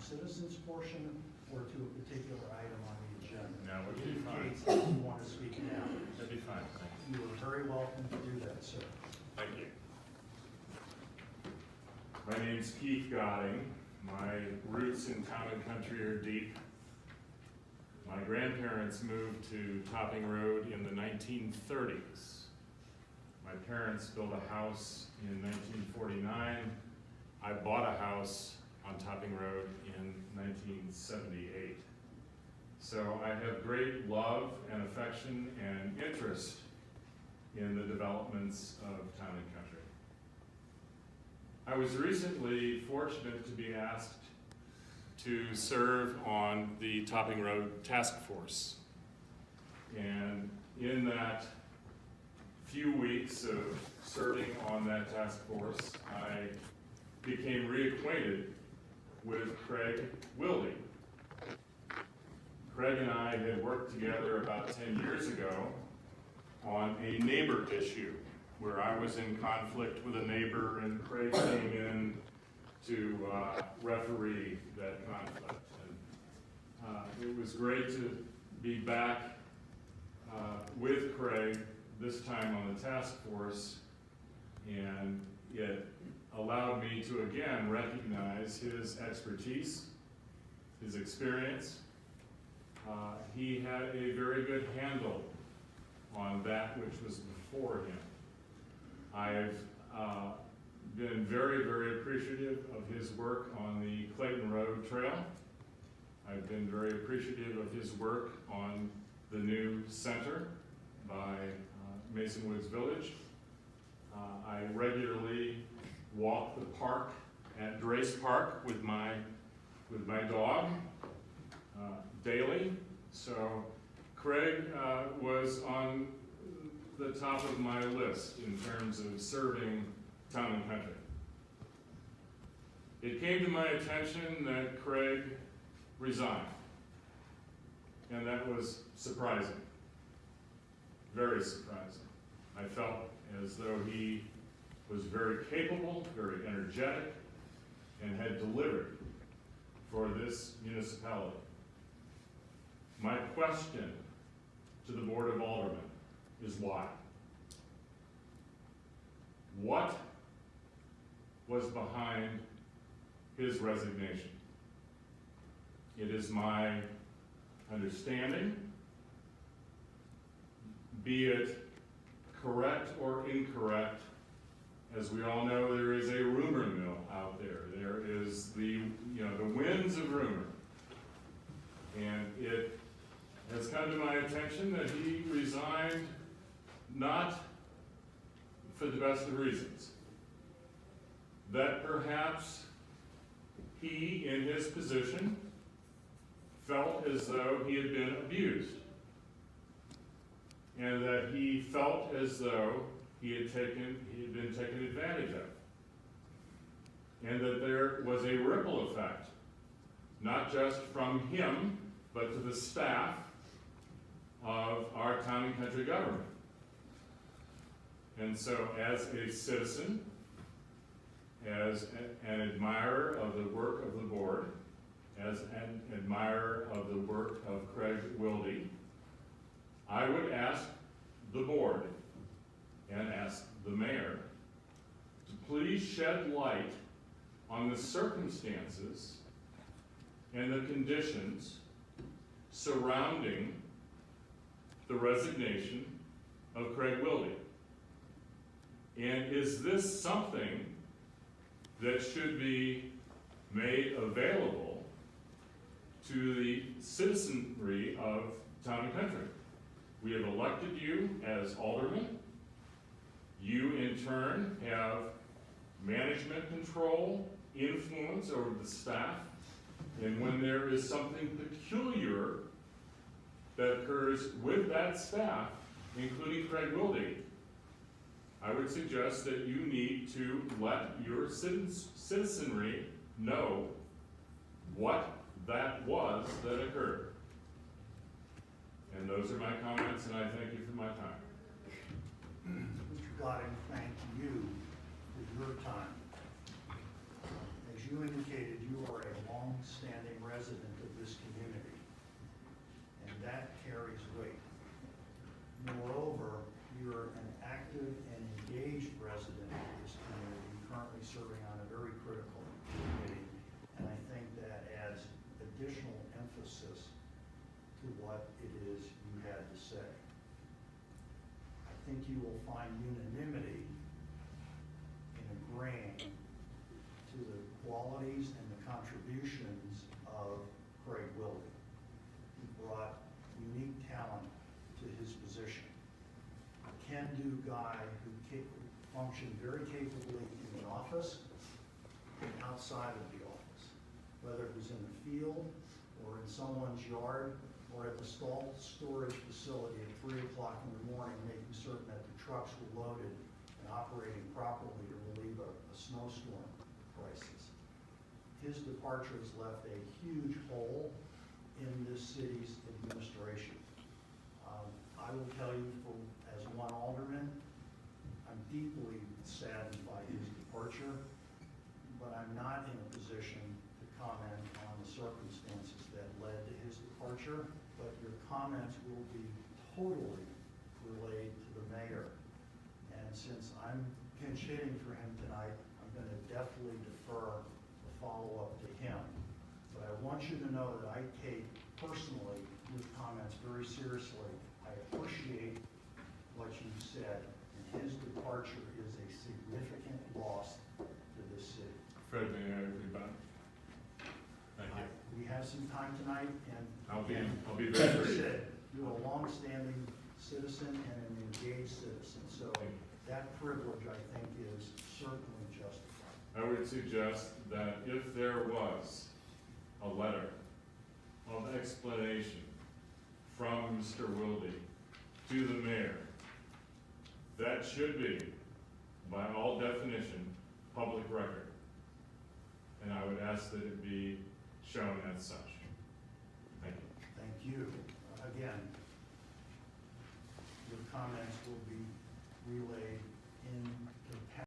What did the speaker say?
citizens portion or to a particular item on the agenda. No, it would be fine. Indicates that you want to speak now. That'd be fine, thanks. You are very welcome to do that, sir. Thank you. My name's Keith Godding. My roots in town and country are deep. My grandparents moved to Topping Road in the 1930s. My parents built a house in 1949. I bought a house on Topping Road in 1978. So I have great love and affection and interest in the developments of town and country. I was recently fortunate to be asked to serve on the Topping Road Task Force. And in that few weeks of serving on that task force, I became reacquainted with Craig Wilde. Craig and I had worked together about 10 years ago on a neighbor issue where I was in conflict with a neighbor and Craig came in to referee that conflict. And it was great to be back with Craig, this time on the task force, and it allowed me to again recognize his expertise, his experience. He had a very good handle on that which was before him. I've been very, very appreciative of his work on the Clayton Road Trail. I've been very appreciative of his work on the new center by Mason Woods Village. I regularly walk the park at Drace Park with my dog daily. So Craig was on the top of my list in terms of serving town and country. It came to my attention that Craig resigned, and that was surprising, very surprising. I felt as though he was very capable, very energetic, and had delivered for this municipality. My question to the Board of Aldermen is why? What was behind his resignation? It is my understanding, be it correct or incorrect, as we all know, there is a rumor mill out there. There is the winds of rumor. And it has come to my attention that he resigned not for the best of reasons. That perhaps he, in his position, felt as though he had been abused. And that he felt as though he had been taken advantage of. And that there was a ripple effect, not just from him, but to the staff of our town and country government. And so as a citizen, as an admirer of the work of the board, as an admirer of the work of Craig Wilde, I would ask the board and ask the mayor to please shed light on the circumstances and the conditions surrounding the resignation of Craig Wilde. And is this something that should be made available to the citizenry of town and country? We have elected you as aldermen. You, in turn, have management control, influence over the staff. And when there is something peculiar that occurs with that staff, including Craig Wilde, I would suggest that you need to let your citizenry know what that was that occurred. And those are my comments, and I thank you for my time. Mr. Godding, thank you for your time. As as you indicated, you are a long-standing resident of this community, and that carries weight. Moreover, you're an active and engaged resident of this community, currently serving on a very critical committee, and I think that adds additional emphasis to what it is you had to say. I think you will find unanimity in agreeing to the qualities and the contributions of Craig Wilde. He brought unique talent to his position. A can-do guy who functioned very capably in the office and outside of the office, whether it was in the field or in someone's yard or at the storage facility at 3 o'clock in the morning, making certain that the trucks were loaded and operating properly to relieve a snowstorm crisis. His departure has left a huge hole in this city's administration. I will tell you, as one alderman, I'm deeply saddened by his departure, but I'm not in a position to comment on the circumstances that led to his departure, but your comments will be totally relayed to the mayor. And since I'm pinch hitting for him tonight, I'm going to definitely defer the follow-up to him. But I want you to know that I take personally your comments very seriously. I appreciate what you said, and his departure is a significant loss to this city. Fred, may I respond? Thank you. We have some time tonight, and I'll be as very you brief. said, you're a long-standing citizen and an engaged citizen, so that privilege, I think, is certainly justified. I would suggest that if there was a letter of explanation from Mr. Wilde to the mayor, that should be, by all definition, public record. And I would ask that it be shown as such. Thank you. Thank you. Again, your comments will be relayed in